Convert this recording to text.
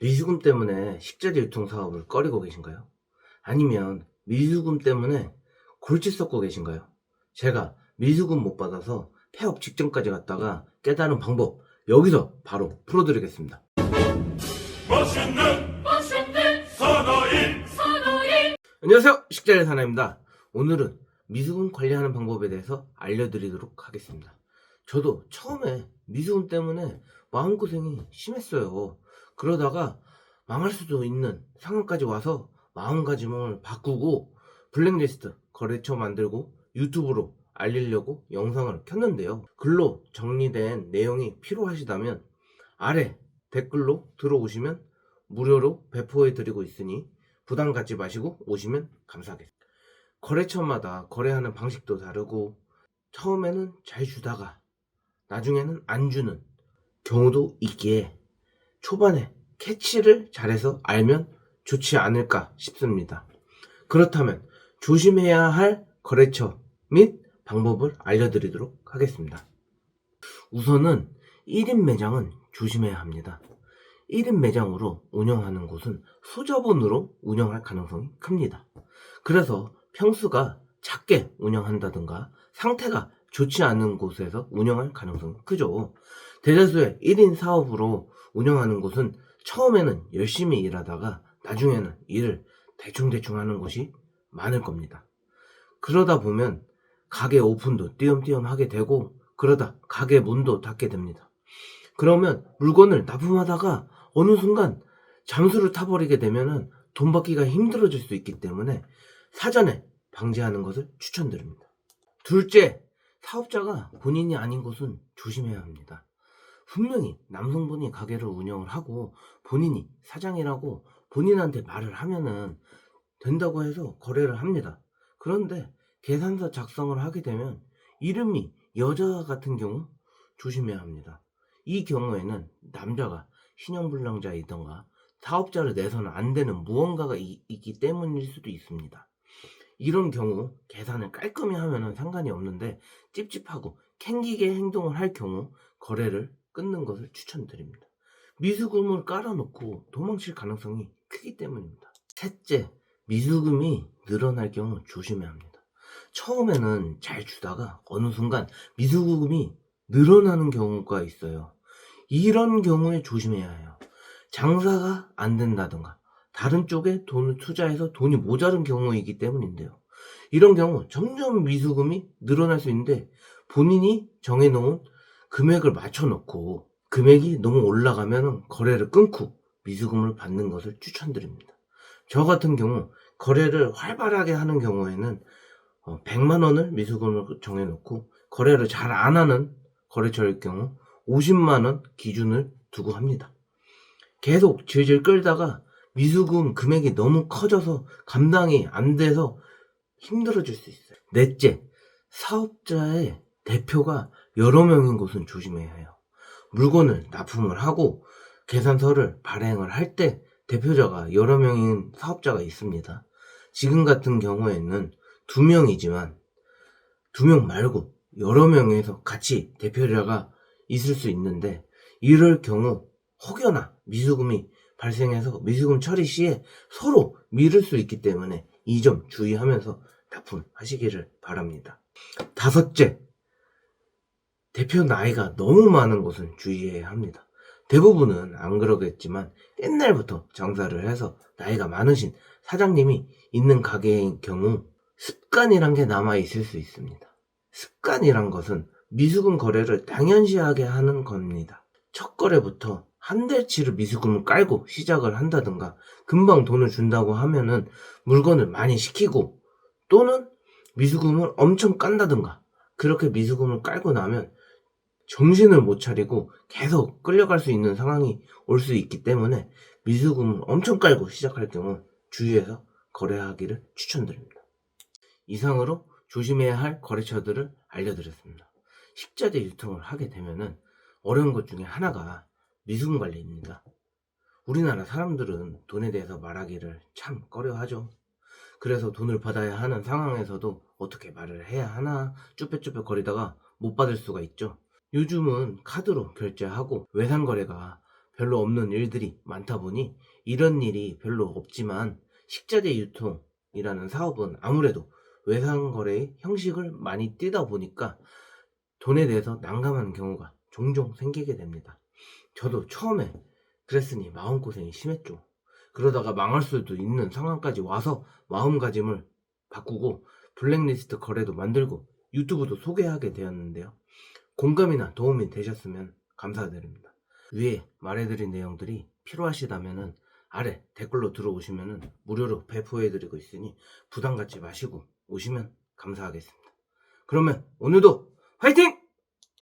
미수금 때문에 식자재 유통 사업을 꺼리고 계신가요? 아니면 미수금 때문에 골치 썩고 계신가요? 제가 미수금 못 받아서 폐업 직전까지 갔다가 깨달은 방법 여기서 바로 풀어드리겠습니다. 멋있는 사나이. 안녕하세요, 식자재 사나입니다. 오늘은 미수금 관리하는 방법에 대해서 알려드리도록 하겠습니다. 저도 처음에 미수금 때문에 마음고생이 심했어요. 그러다가 망할 수도 있는 상황까지 와서 마음가짐을 바꾸고 블랙리스트 거래처 만들고 유튜브로 알리려고 영상을 켰는데요. 글로 정리된 내용이 필요하시다면 아래 댓글로 들어오시면 무료로 배포해 드리고 있으니 부담 갖지 마시고 오시면 감사하겠습니다. 거래처마다 거래하는 방식도 다르고 처음에는 잘 주다가 나중에는 안 주는 경우도 있기에 초반에 캐치를 잘해서 알면 좋지 않을까 싶습니다. 그렇다면 조심해야 할 거래처 및 방법을 알려드리도록 하겠습니다. 우선은 1인 매장은 조심해야 합니다. 1인 매장으로 운영하는 곳은 소자본으로 운영할 가능성이 큽니다. 그래서 평수가 작게 운영한다든가 상태가 좋지 않은 곳에서 운영할 가능성이 크죠. 대다수의 1인 사업으로 운영하는 곳은 처음에는 열심히 일하다가 나중에는 일을 대충대충 하는 곳이 많을 겁니다. 그러다 보면 가게 오픈도 띄엄띄엄 하게 되고 그러다 가게 문도 닫게 됩니다. 그러면 물건을 납품하다가 어느 순간 잠수를 타버리게 되면 돈 받기가 힘들어질 수 있기 때문에 사전에 방지하는 것을 추천드립니다. 둘째, 사업자가 본인이 아닌 곳은 조심해야 합니다. 분명히 남성분이 가게를 운영을 하고 본인이 사장이라고 본인한테 말을 하면은 된다고 해서 거래를 합니다. 그런데 계산서 작성을 하게 되면 이름이 여자 같은 경우 조심해야 합니다. 이 경우에는 남자가 신용불량자이던가 사업자를 내서는 안 되는 무언가가 있기 때문일 수도 있습니다. 이런 경우 계산을 깔끔히 하면 상관이 없는데 찝찝하고 캥기게 행동을 할 경우 거래를 끊는 것을 추천드립니다. 미수금을 깔아놓고 도망칠 가능성이 크기 때문입니다. 셋째, 미수금이 늘어날 경우 조심해야 합니다. 처음에는 잘 주다가 어느 순간 미수금이 늘어나는 경우가 있어요. 이런 경우에 조심해야 해요. 장사가 안 된다든가 다른 쪽에 돈을 투자해서 돈이 모자른 경우이기 때문인데요. 이런 경우 점점 미수금이 늘어날 수 있는데 본인이 정해놓은 금액을 맞춰놓고 금액이 너무 올라가면 거래를 끊고 미수금을 받는 것을 추천드립니다. 저 같은 경우 거래를 활발하게 하는 경우에는 100만 원을 미수금을 정해놓고 거래를 잘 안 하는 거래처일 경우 50만 원 기준을 두고 합니다. 계속 질질 끌다가 미수금 금액이 너무 커져서 감당이 안 돼서 힘들어질 수 있어요. 넷째, 사업자의 대표가 여러 명인 곳은 조심해야 해요. 물건을 납품을 하고 계산서를 발행을 할 때 대표자가 여러 명인 사업자가 있습니다. 지금 같은 경우에는 2명이지만 2명 말고 여러 명에서 같이 대표자가 있을 수 있는데 이럴 경우 혹여나 미수금이 발생해서 미수금 처리 시에 서로 미룰 수 있기 때문에 이 점 주의하면서 납품하시기를 바랍니다. 다섯째, 대표 나이가 너무 많은 곳은 주의해야 합니다. 대부분은 안 그러겠지만 옛날부터 장사를 해서 나이가 많으신 사장님이 있는 가게인 경우 습관이란 게 남아 있을 수 있습니다. 습관이란 것은 미수금 거래를 당연시하게 하는 겁니다. 첫 거래부터 한 달치를 미수금을 깔고 시작을 한다든가 금방 돈을 준다고 하면은 물건을 많이 시키고 또는 미수금을 엄청 깐다든가 그렇게 미수금을 깔고 나면 정신을 못 차리고 계속 끌려갈 수 있는 상황이 올 수 있기 때문에 미수금을 엄청 깔고 시작할 경우 주의해서 거래하기를 추천드립니다. 이상으로 조심해야 할 거래처들을 알려드렸습니다. 식자재 유통을 하게 되면은 어려운 것 중에 하나가 미수금 관리입니다. 우리나라 사람들은 돈에 대해서 말하기를 참 꺼려하죠. 그래서 돈을 받아야 하는 상황에서도 어떻게 말을 해야 하나 쭈뼛쭈뼛 거리다가 못 받을 수가 있죠. 요즘은 카드로 결제하고 외상거래가 별로 없는 일들이 많다 보니 이런 일이 별로 없지만 식자재 유통이라는 사업은 아무래도 외상거래의 형식을 많이 띠다 보니까 돈에 대해서 난감한 경우가 종종 생기게 됩니다. 저도 처음에 그랬으니 마음고생이 심했죠. 그러다가 망할 수도 있는 상황까지 와서 마음가짐을 바꾸고 블랙리스트 거래도 만들고 유튜브도 소개하게 되었는데요. 공감이나 도움이 되셨으면 감사드립니다. 위에 말해드린 내용들이 필요하시다면 아래 댓글로 들어오시면 무료로 배포해드리고 있으니 부담 갖지 마시고 오시면 감사하겠습니다. 그러면 오늘도 화이팅!